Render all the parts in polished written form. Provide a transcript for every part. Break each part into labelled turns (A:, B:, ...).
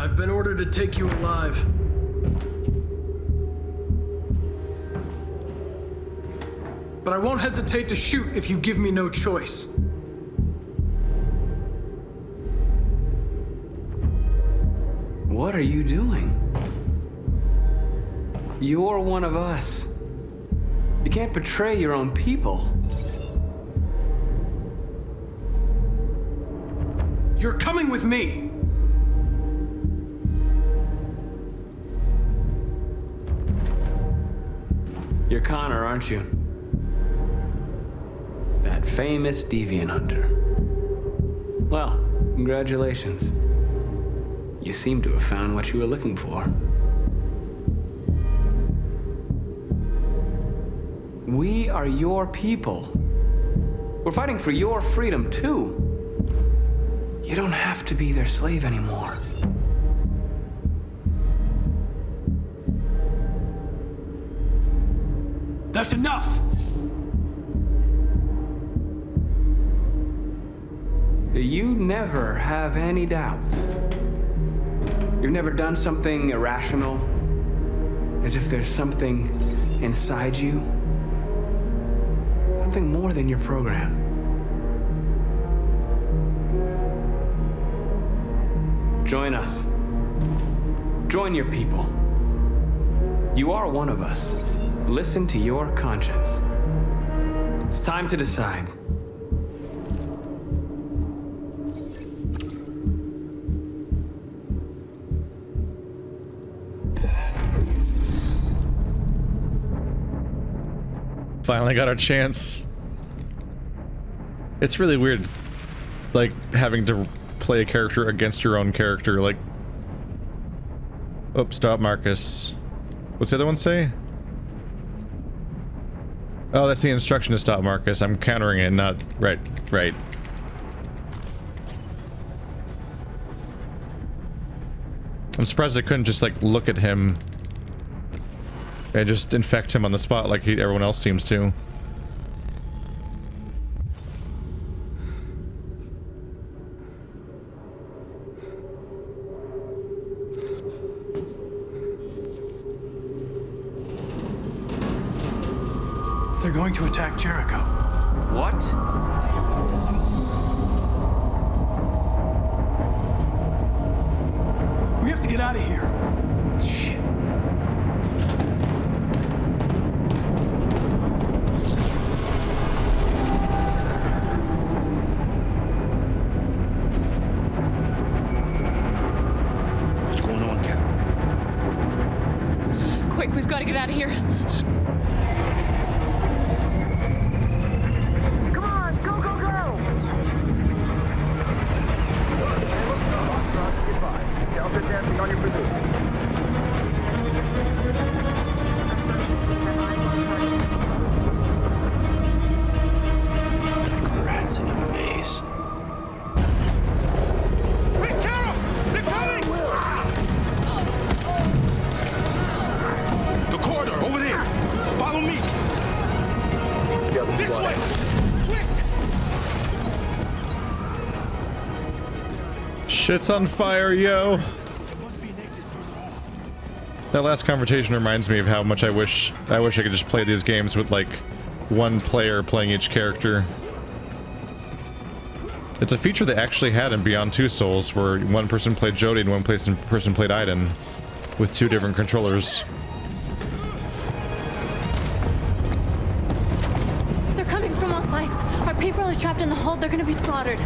A: I've been ordered to take you alive. But I won't hesitate to shoot if you give me no choice.
B: What are you doing? You're one of us. You can't betray your own people.
A: You're coming with me!
B: You're Connor, aren't you? That famous deviant hunter. Well, congratulations. You seem to have found what you were looking for. We are your people. We're fighting for your freedom, too. You don't have to be their slave anymore.
A: That's enough!
B: You never have any doubts. You've never done something irrational, as if there's something inside you, something more than your program. Join us. Join your people. You are one of us. Listen to your conscience. It's time to decide.
C: Finally got our chance. It's really weird, like, having to play a character against your own character, like... Oh, stop, Marcus. What's the other one say? Oh, that's the instruction to stop, Marcus. I'm countering it, not... Right. I'm surprised I couldn't just, like, look at him and just infect him on the spot like everyone else seems to.
A: They're going to attack Jericho.
B: What?
A: We have to get out of here.
B: Shit.
D: What's going on, Carol?
E: Quick, we've got to get out of here.
D: Rats in a maze.
F: Quick, Carol! They're coming!
D: The corridor, over there! Follow me!
F: This way! Quick!
C: Shit's on fire, yo!
D: There must be an exit further on.
C: That last conversation reminds me of how much I wish I could just play these games with, like, one player playing each character. It's a feature they actually had in Beyond Two Souls, where one person played Jodie and one person played Aiden, with two different controllers.
E: They're coming from all sides. Our people are trapped in the hold. They're gonna be slaughtered.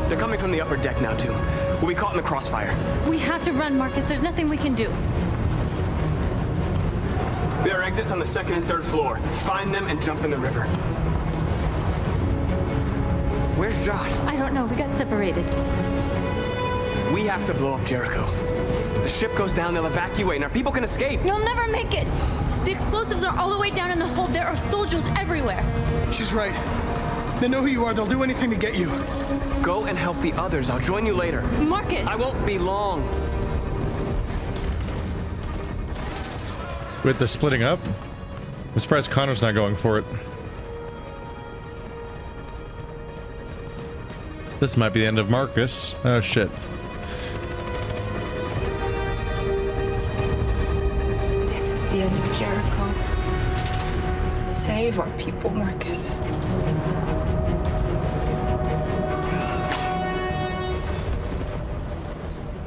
B: They're coming from the upper deck now, too. We'll be caught in the crossfire.
E: We have to run, Marcus. There's nothing we can do.
B: There are exits on the second and third floor. Find them and jump in the river. Where's Josh?
E: I don't know. We got separated.
B: We have to blow up Jericho. If the ship goes down, they'll evacuate and our people can escape.
E: You'll never make it. The explosives are all the way down in the hold. There are soldiers everywhere.
A: She's right. They know who you are. They'll do anything to get you.
B: Go and help the others. I'll join you later.
E: Marcus!
B: I won't be long.
C: With the splitting up? I'm surprised Connor's not going for it. This might be the end of Marcus. Oh shit.
G: This is the end of Jericho. Save our people, Marcus.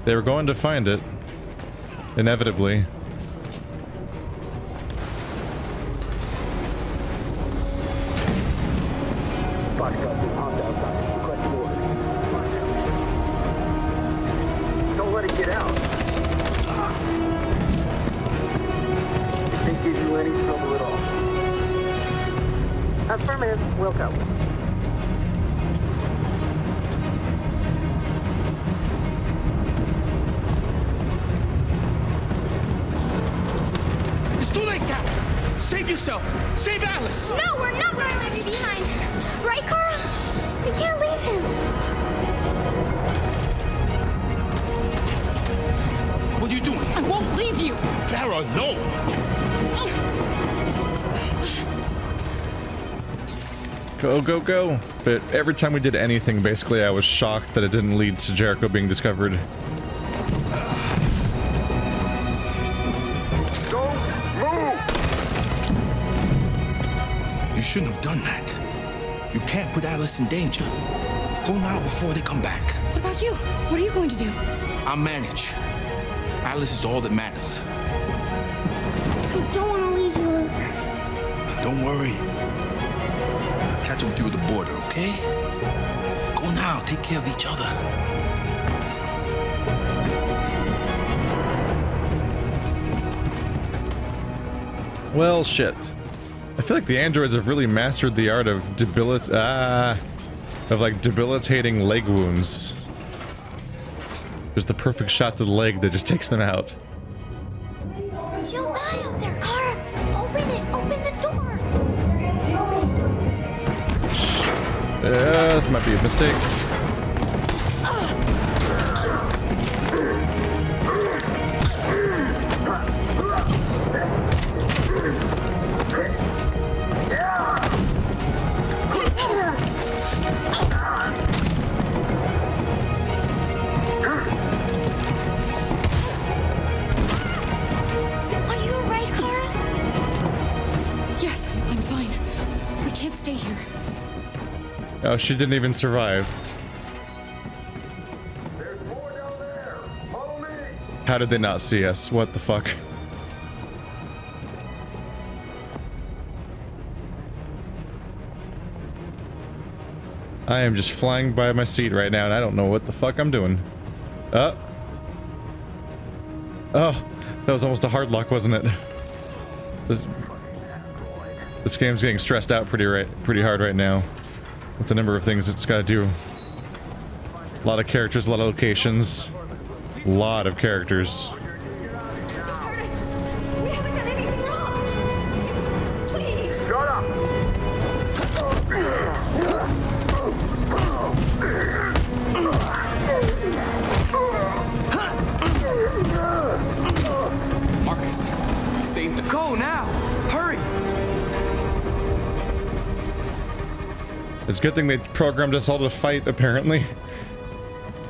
C: They were going to find it. Inevitably.
H: Don't let it get out. If they give you any trouble at all. Affirmative. Welcome.
D: It's too late, Carol. Save yourself. Save Alice.
E: No, we're not going to leave you behind. Right, Kara? We can't leave him.
D: What are you doing?
E: I won't leave you.
D: Kara, no.
C: Go, go, go. But every time we did anything, basically, I was shocked that it didn't lead to Jericho being discovered.
H: Don't move!
D: You shouldn't have done that. You can't put Alice in danger. Go now before they come back.
G: What about you? What are you going to do?
D: I'll manage. Alice is all that matters.
E: I don't want to leave you, Luther.
D: Don't worry. I'll catch up with you at the border, okay? Go now. Take care of each other.
C: Well, shit. I feel like the androids have really mastered the art of debilitating leg wounds. Just the perfect shot to the leg that just takes them out.
E: She'll die out there, Kara. Open it. Open the door.
C: This might be a mistake.
E: Are you alright, Kara?
G: Yes, I'm fine. We can't stay here.
C: Oh, she didn't even survive.
H: There's more down there. Follow me.
C: How did they not see us? What the fuck? I am just flying by my seat right now, and I don't know what the fuck I'm doing. Oh, that was almost a hard lock, wasn't it? This game's getting stressed out pretty hard right now, with the number of things it's got to do. A lot of characters, a lot of locations, a lot of characters.
G: Curtis, we haven't done anything wrong. Please.
H: Shut up.
B: Marcus, you saved us. Go now! Hurry!
C: It's a good thing they programmed us all to fight, apparently.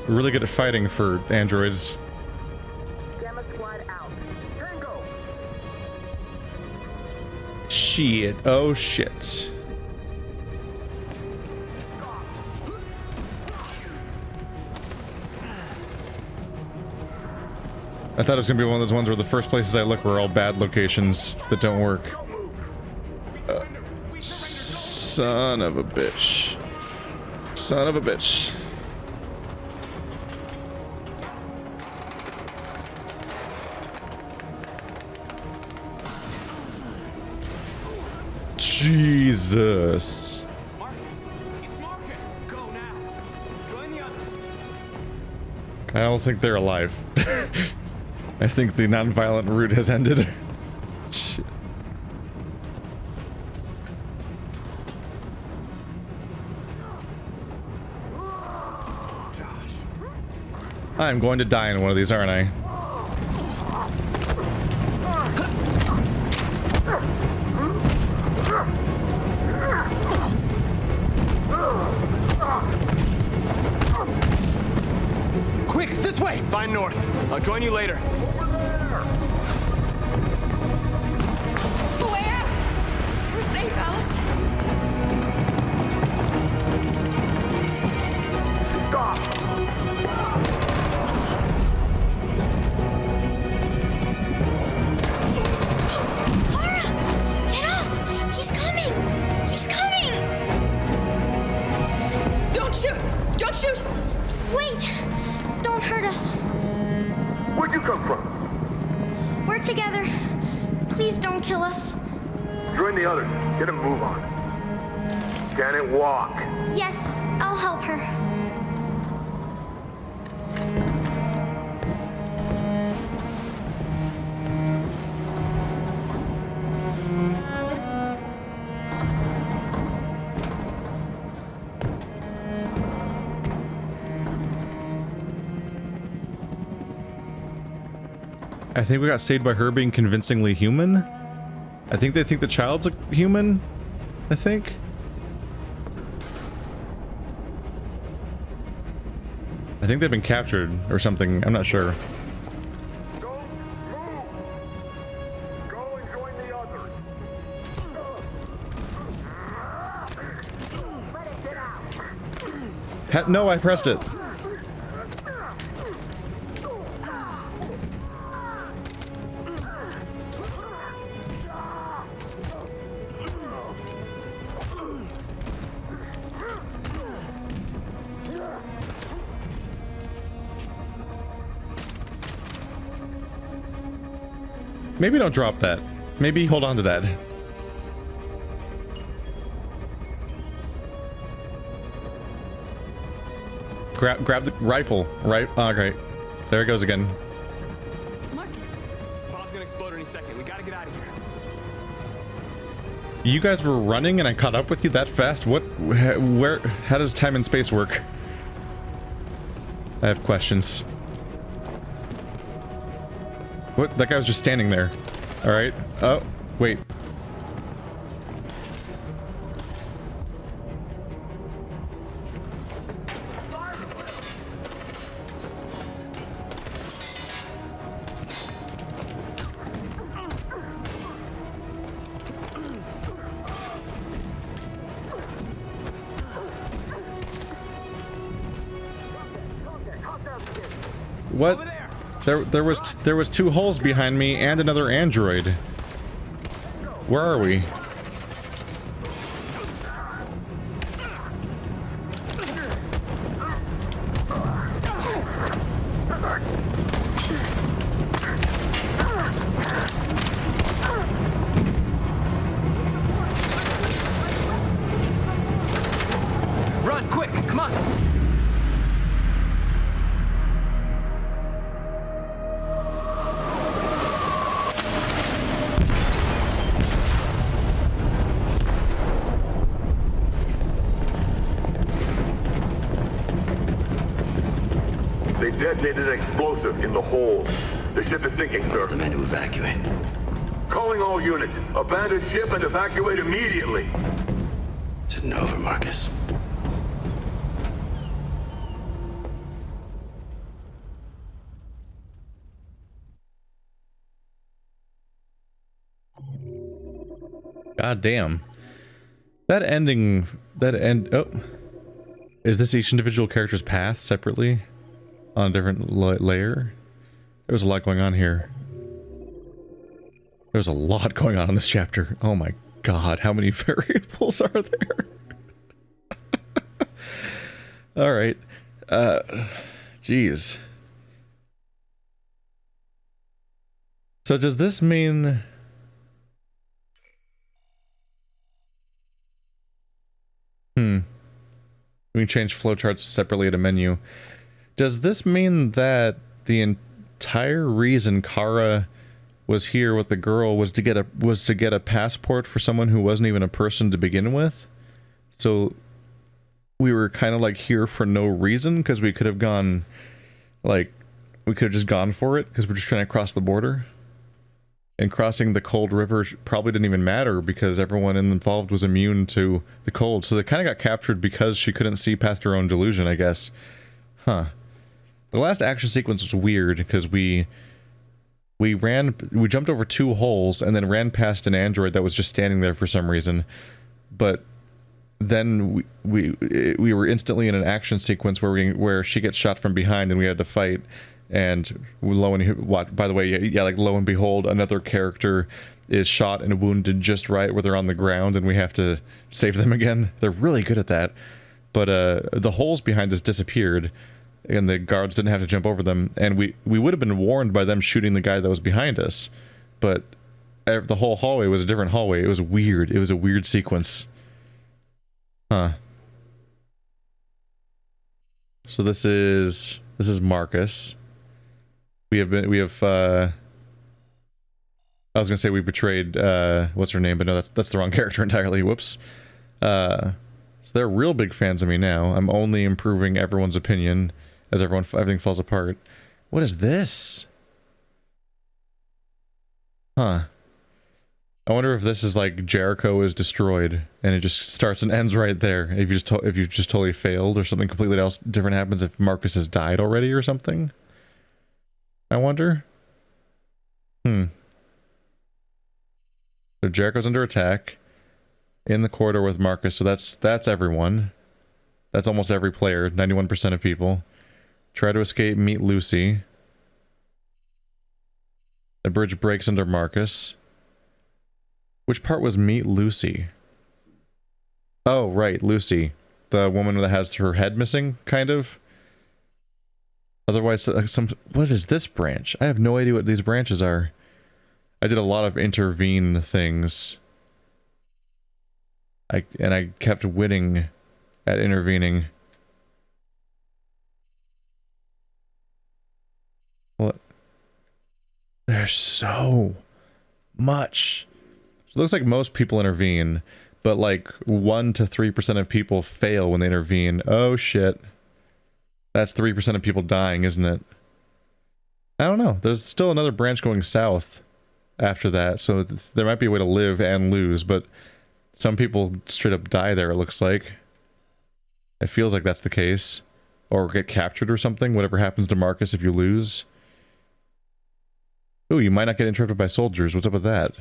C: We're really good at fighting for androids.
H: Gamma squad out. Tango.
C: Shit. Oh shit. I thought it was gonna be one of those ones where the first places I look were all bad locations that don't work. Son of a bitch. Son of a bitch. Jesus.
B: Marcus! It's Marcus! Go now! Join the others!
C: I don't think they're alive. I think the non-violent route has ended. Shit. I'm going to die in one of these, aren't I?
B: I'll join you later.
E: A way out! We're safe, Alice.
F: Stop!
E: Clara! Get up! He's coming! He's coming! Don't shoot! Don't shoot! Wait! Don't hurt us.
F: Where'd you come from?
E: We're together. Please don't kill us.
F: Join the others. Get a move on. Can it walk?
E: Yes, I'll help her.
C: I think we got saved by her being convincingly human. I think they think the child's a human. I think. I think they've been captured or something. I'm not sure.
F: Don't move! Go and join the others.
C: No, I pressed it. Maybe don't drop that. Maybe hold on to that. Grab the rifle, right? Okay. There it goes again.
E: Marcus.
B: Bomb's gonna explode any second. We gotta get out of here.
C: You guys were running and I caught up with you that fast? What? Where? How does time and space work? I have questions. What? That guy was just standing there. Alright. Oh, wait. What? There was two holes behind me and another android. Where are we?
B: Run, quick, come on.
F: They detonated an explosive in the hold. The ship is sinking, sir.
D: The men to evacuate.
F: Calling all units. Abandon ship and evacuate immediately.
D: It's an over, Marcus.
C: God damn. That ending... Oh. Is this each individual character's path separately? On a different layer? There was a lot going on here. There's a lot going on in this chapter. Oh my god, how many variables are there? Alright. Jeez. So does this mean... We can change flowcharts separately at a menu. Does this mean that the entire reason Kara was here with the girl was to get a passport for someone who wasn't even a person to begin with? So we were kind of like here for no reason because we could have gone, like, we could have just gone for it because we're just trying to cross the border. And crossing the cold river probably didn't even matter because everyone involved was immune to the cold. So they kind of got captured because she couldn't see past her own delusion, I guess. Huh. The last action sequence was weird because we jumped over 2 holes and then ran past an android that was just standing there for some reason. But then we were instantly in an action sequence where she gets shot from behind and we had to fight. And lo and behold, another character is shot and wounded just right where they're on the ground, and we have to save them again. They're really good at that. But the holes behind us disappeared, and the guards didn't have to jump over them. And we would have been warned by them shooting the guy that was behind us. But the whole hallway was a different hallway. It was weird. It was a weird sequence. Huh. So this is Marcus. I was gonna say we betrayed what's her name, but no, that's the wrong character entirely. Whoops. So they're real big fans of me now. I'm only improving everyone's opinion as everything falls apart. What is this? Huh. I wonder if this is like Jericho is destroyed and it just starts and ends right there. If you just totally failed, or something completely else different happens if Marcus has died already or something. I wonder. So Jericho's under attack in the corridor with Marcus. So that's everyone. That's almost every player. 91% of people try to escape. Meet Lucy. The bridge breaks under Marcus. Which part was meet Lucy? Oh, right, Lucy. The woman that has her head missing, kind of. Otherwise, what is this branch? I have no idea what these branches are. I did a lot of intervene things. I kept winning at intervening. What? There's so much. It looks like most people intervene, but like 1 to 3% of people fail when they intervene. Oh shit. That's 3% of people dying, isn't it? I don't know. There's still another branch going south after that, so there might be a way to live and lose, but some people straight up die there, it looks like. It feels like that's the case. Or get captured or something, whatever happens to Marcus if you lose. Ooh, you might not get interrupted by soldiers. What's up with that?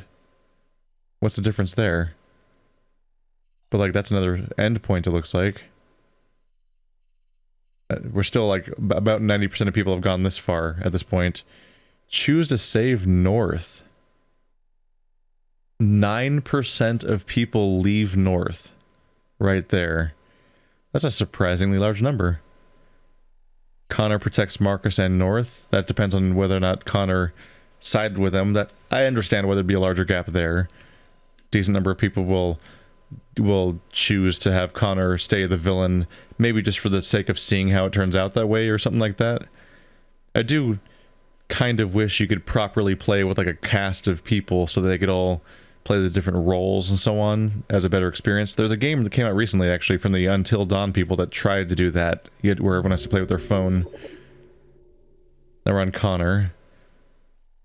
C: What's the difference there? But like, that's another end point, it looks like. We're still like, about 90% of people have gone this far at this point. Choose to save north. 9% of people leave north. Right there. That's a surprisingly large number. Connor protects Marcus and north. That depends on whether or not Connor sided with them. That I understand why there'd be a larger gap there. Decent number of people will choose to have Connor stay the villain, maybe just for the sake of seeing how it turns out that way or something like that. I do kind of wish you could properly play with like a cast of people so that they could all play the different roles and so on as a better experience. There's a game that came out recently actually from the Until Dawn people that tried to do that, where everyone has to play with their phone. Now we're on Connor.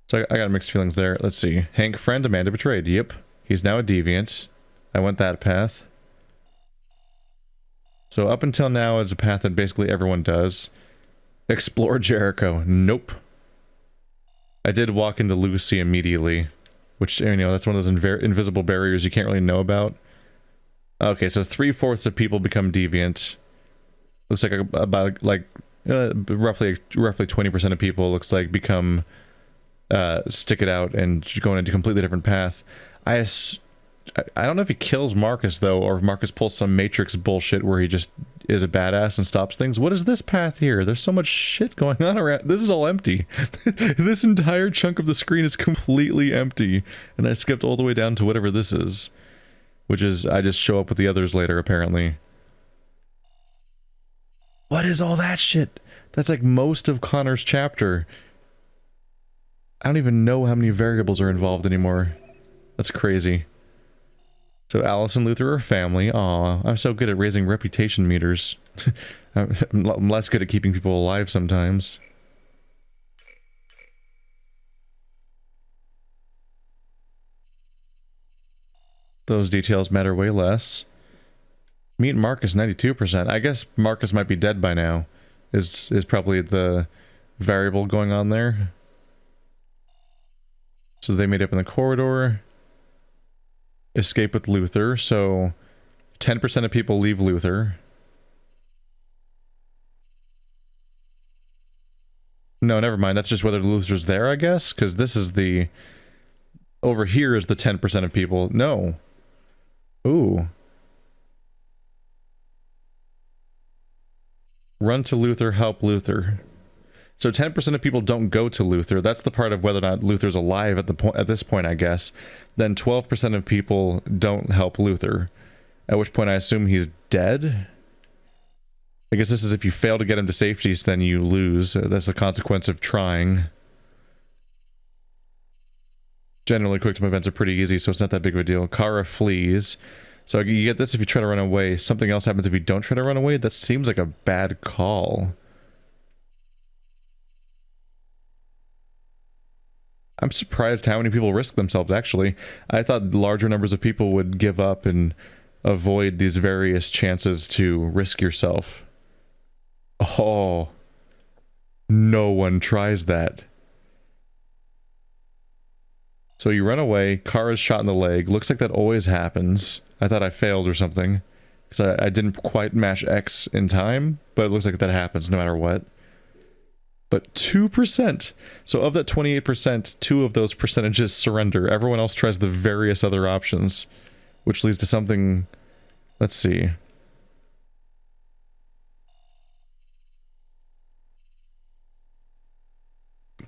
C: So I got mixed feelings there. Let's see. Hank friend, Amanda betrayed. Yep. He's now a deviant. I went that path. So up until now is a path that basically everyone does. Explore Jericho. Nope. I did walk into Lucy immediately, which, you know, that's one of those invisible barriers you can't really know about. Okay, so 3/4 of people become deviant. Looks like about like roughly 20% of people looks like become stick it out and go into a completely different path. I don't know if he kills Marcus, though, or if Marcus pulls some Matrix bullshit where he just is a badass and stops things. What is this path here? There's so much shit going on around. This is all empty. This entire chunk of the screen is completely empty. And I skipped all the way down to whatever this is. Which is, I just show up with the others later, apparently. What is all that shit? That's like most of Connor's chapter. I don't even know how many variables are involved anymore. That's crazy. So Alice and Luther are family. Aw, I'm so good at raising reputation meters. I'm less good at keeping people alive sometimes. Those details matter way less. Meet Marcus, 92%. I guess Marcus might be dead by now. Is probably the variable going on there. So they made up in the corridor. Escape with Luther. So 10% of people leave Luther. No, never mind. That's just whether Luther's there, I guess. Because this is the... Over here is the 10% of people. No. Ooh. Run to Luther, help Luther. So 10% of people don't go to Luther. That's the part of whether or not Luther's alive at this point, I guess. Then 12% of people don't help Luther. At which point I assume he's dead? I guess this is if you fail to get him to safety, then you lose. That's the consequence of trying. Generally, quick time events are pretty easy, so it's not that big of a deal. Kara flees. So you get this if you try to run away. Something else happens if you don't try to run away. That seems like a bad call. I'm surprised how many people risk themselves, actually. I thought larger numbers of people would give up and avoid these various chances to risk yourself. Oh. No one tries that. So you run away, Kara's shot in the leg. Looks like that always happens. I thought I failed or something. Because I didn't quite mash X in time, but it looks like that happens no matter what. But 2%. So of that 28%, 2 of those percentages surrender. Everyone else tries the various other options. Which leads to something... Let's see.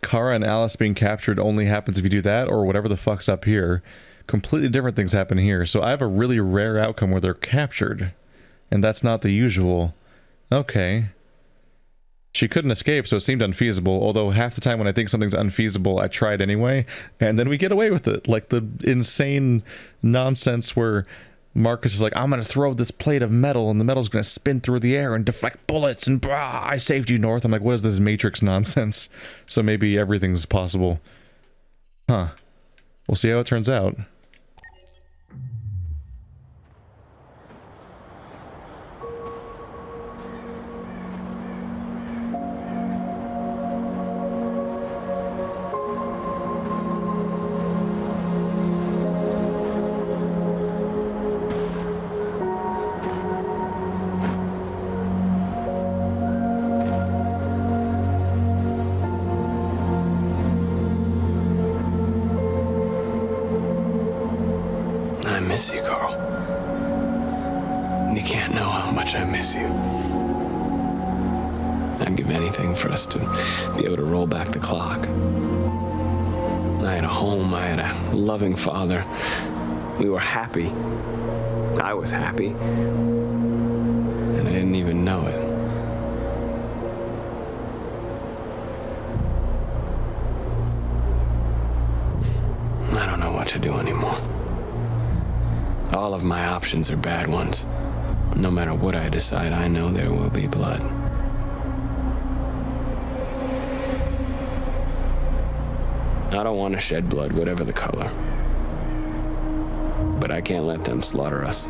C: Kara and Alice being captured only happens if you do that, or whatever the fuck's up here. Completely different things happen here. So I have a really rare outcome where they're captured. And that's not the usual. Okay. She couldn't escape, so it seemed unfeasible, although half the time when I think something's unfeasible, I try it anyway, and then we get away with it. Like the insane nonsense where Marcus is like, I'm gonna throw this plate of metal, and the metal's gonna spin through the air and deflect bullets, and brah, I saved you, North. I'm like, what is this Matrix nonsense? So maybe everything's possible. Huh. We'll see how it turns out.
B: miss you, Carl. You can't know how much I miss you. I'd give anything for us to be able to roll back the clock. I had a home, I had a loving father. We were happy. I was happy. And I didn't even know it. I don't know what to do anymore. All of my options are bad ones. No matter what I decide, I know there will be blood. I don't want to shed blood, whatever the color. But I can't let them slaughter us.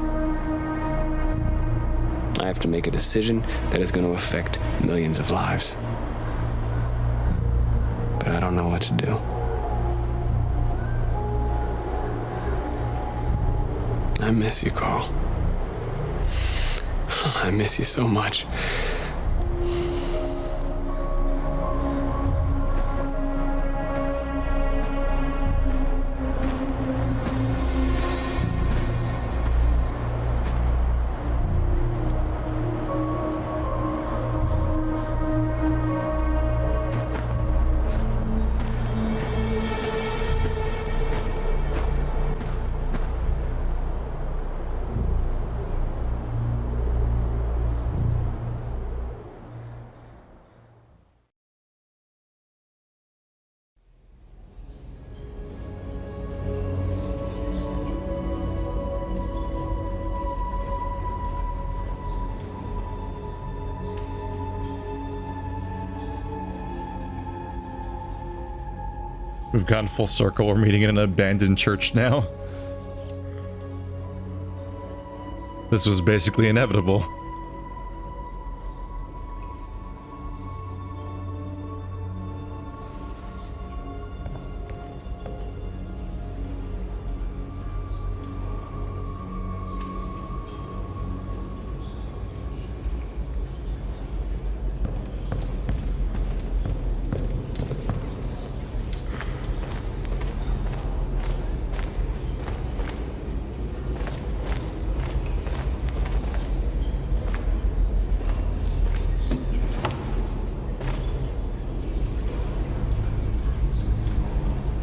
B: I have to make a decision that is going to affect millions of lives. But I don't know what to do. I miss you, Carl. I miss you so much. We've gone full circle. We're meeting in an abandoned church now. This was basically inevitable.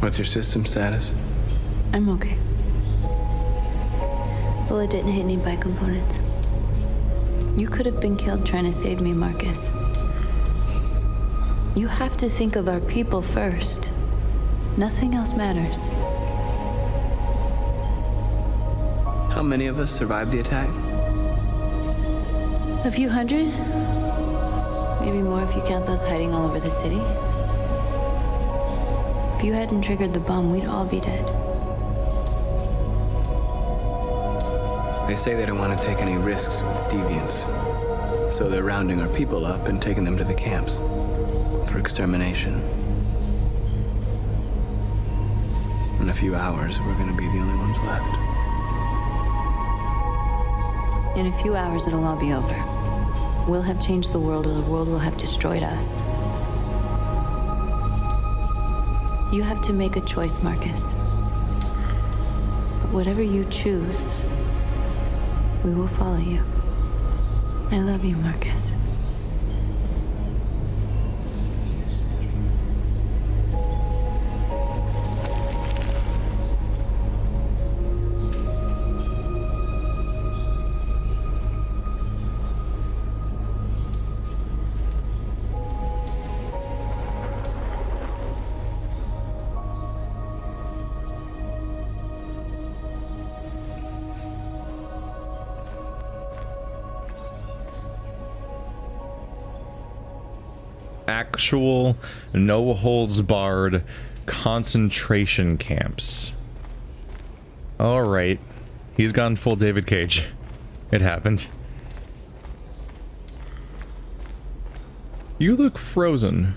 B: What's your system status?
E: I'm okay. Bullet didn't hit any bike components. You could have been killed trying to save me, Marcus. You have to think of our people first. Nothing else matters.
B: How many of us survived the attack?
E: A few hundred? Maybe more if you count those hiding all over the city. If you hadn't triggered the bomb, we'd all be dead.
B: They say they don't want to take any risks with the deviants. So they're rounding our people up and taking them to the camps for extermination. In a few hours, we're going to be the only ones left.
E: In a few hours, it'll all be over. We'll have changed the world, or the world will have destroyed us. You have to make a choice, Marcus. But whatever you choose, we will follow you. I love you, Marcus.
C: Actual no holds barred concentration camps. All right, he's gone full David Cage. It happened. You look frozen.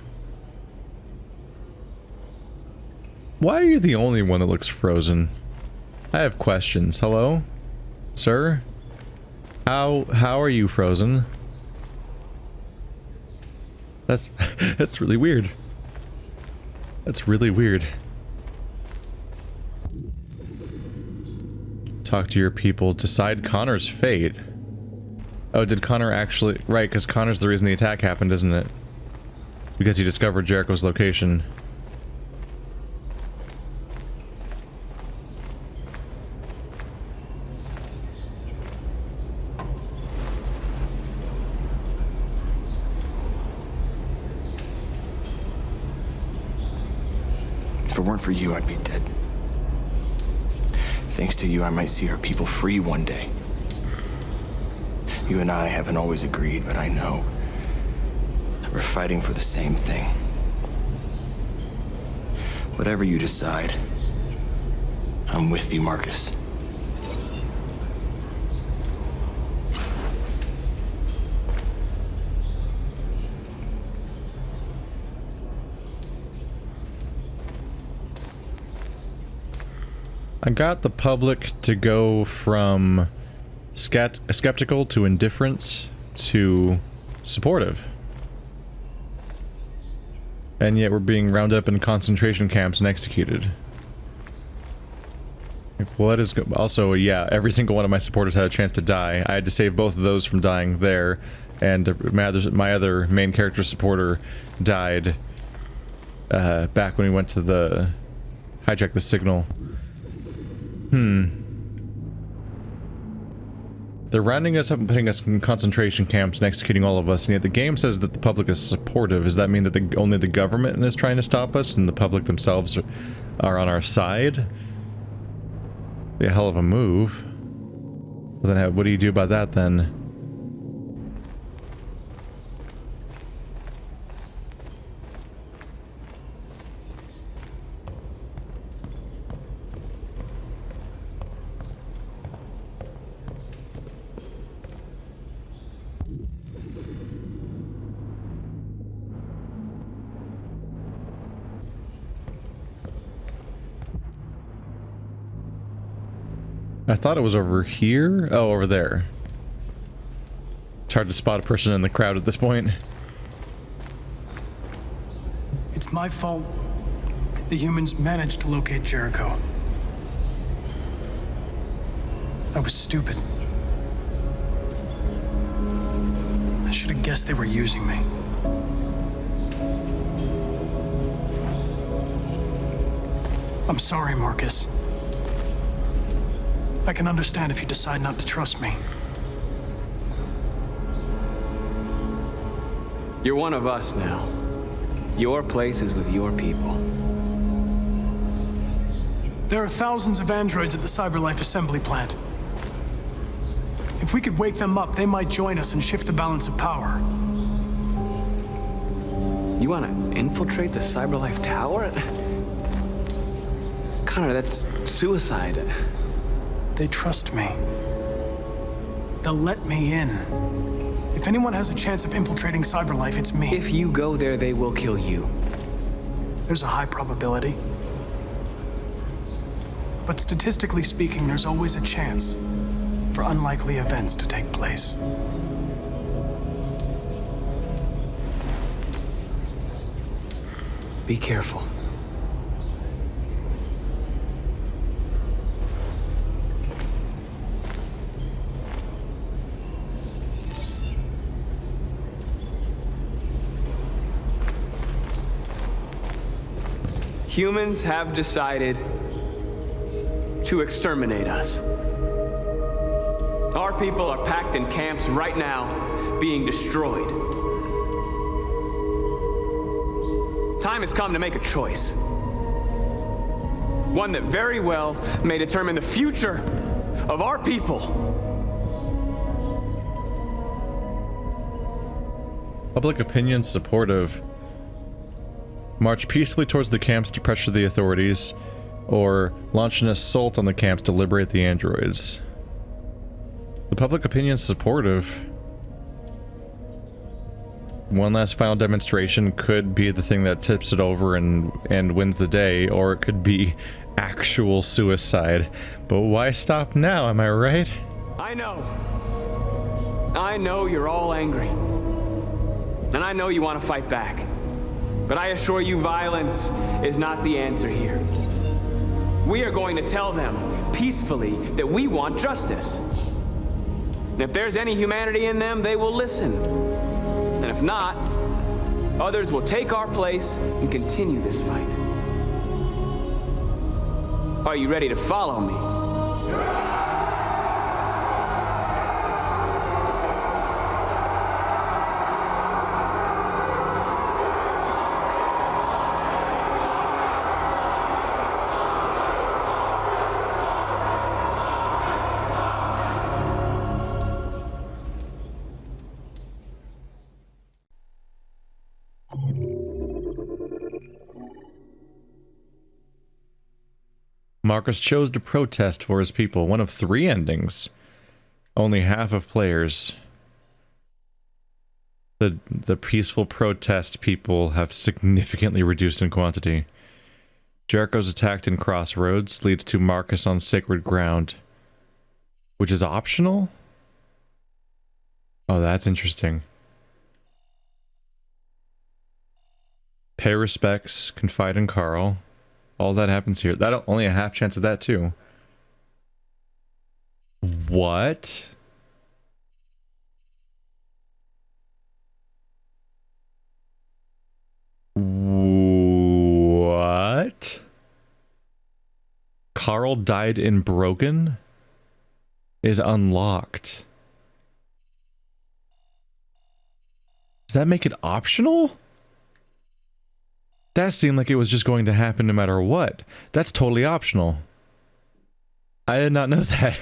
C: Why are you the only one that looks frozen? I have questions. Hello, sir? How are you frozen? That's really weird. That's really weird. Talk to your people. Decide Connor's fate. Oh, did Connor actually... Right, because Connor's the reason the attack happened, isn't it? Because he discovered Jericho's location.
D: If it weren't for you, I'd be dead. Thanks to you, I might see our people free one day. You and I haven't always agreed, but I know we're fighting for the same thing. Whatever you decide, I'm with you, Marcus.
C: I got the public to go from skeptical to indifferent to supportive. And yet we're being rounded up in concentration camps and executed. Like, what is... Also, yeah, every single one of my supporters had a chance to die. I had to save both of those from dying there. And my other main character supporter died back when we went to the... hijack the signal. They're rounding us up and putting us in concentration camps and executing all of us, and yet the game says that the public is supportive. Does that mean that only the government is trying to stop us and the public themselves are on our side? Be a hell of a move. Well, then what do you do about that then? I thought it was over here. Oh, over there. It's hard to spot a person in the crowd at this point.
A: It's my fault the humans managed to locate Jericho. I was stupid. I should have guessed they were using me. I'm sorry, Marcus. I can understand if you decide not to trust me.
B: You're one of us now. Your place is with your people.
A: There are thousands of androids at the CyberLife assembly plant. If we could wake them up, they might join us and shift the balance of power.
B: You want to infiltrate the CyberLife tower? Connor, that's suicide.
A: They trust me. They'll let me in. If anyone has a chance of infiltrating CyberLife, it's me.
B: If you go there, they will kill you.
A: There's a high probability. But statistically speaking, there's always a chance for unlikely events to take place.
B: Be careful. Humans have decided to exterminate us. Our people are packed in camps right now, being destroyed. Time has come to make a choice. One that very well may determine the future of our people.
C: Public opinion supportive. March peacefully towards the camps to pressure the authorities, or launch an assault on the camps to liberate the androids. The public opinion supportive. One last final demonstration could be the thing that tips it over and wins the day, or it could be actual suicide. But why stop now, am I right?
B: I know you're all angry. And I know you want to fight back. But I assure you, violence is not the answer here. We are going to tell them peacefully that we want justice. And if there's any humanity in them, they will listen. And if not, others will take our place and continue this fight. Are you ready to follow me?
C: Marcus chose to protest for his people. One of 3 endings. Only half of players. The peaceful protest people have significantly reduced in quantity. Jericho's attacked in Crossroads leads to Marcus on sacred ground. Which is optional? Oh, that's interesting. Pay respects, confide in Carl. All that happens here. That only a half chance of that too. What? What? Carl died in Broken is unlocked. Does that make it optional? That seemed like it was just going to happen no matter what. That's totally optional. I did not know that.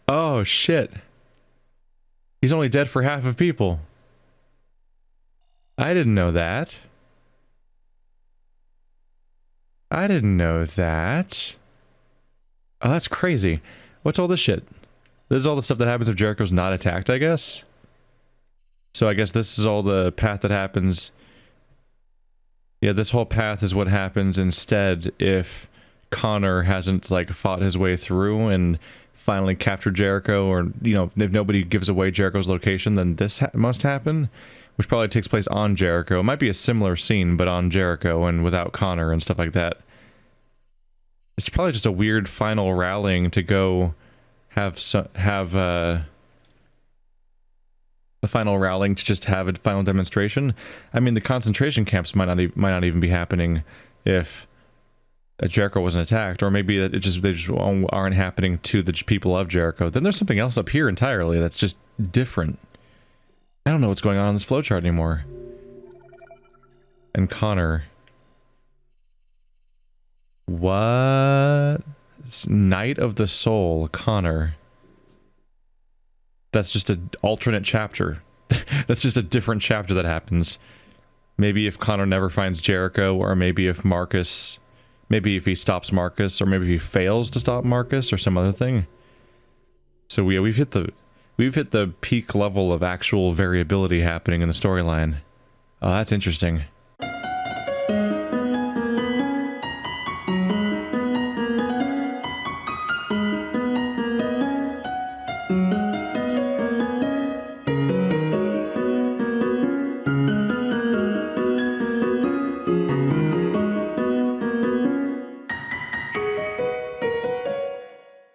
C: Oh, shit. He's only dead for half of people. I didn't know that. I didn't know that. Oh, that's crazy. What's all this shit? This is all the stuff that happens if Jericho's not attacked, I guess? So I guess this is all the path that happens. Yeah, this whole path is what happens instead if Connor hasn't, like, fought his way through and finally captured Jericho, or, you know, if nobody gives away Jericho's location, then this must happen, which probably takes place on Jericho. It might be a similar scene, but on Jericho and without Connor and stuff like that. It's probably just a weird final rallying to go have a final rallying to just have a final demonstration. I mean, the concentration camps might not even be happening if Jericho wasn't attacked, or maybe that they just aren't happening to the people of Jericho. Then there's something else up here entirely that's just different. I don't know what's going on in this flowchart anymore. And Connor. What? Night of the Soul, Connor. That's just an alternate chapter. That's just a different chapter that happens. Maybe if Connor never finds Jericho, or maybe if Marcus... Maybe if he stops Marcus, or maybe if he fails to stop Marcus, or some other thing. So we've hit the peak level of actual variability happening in the storyline. Oh, that's interesting.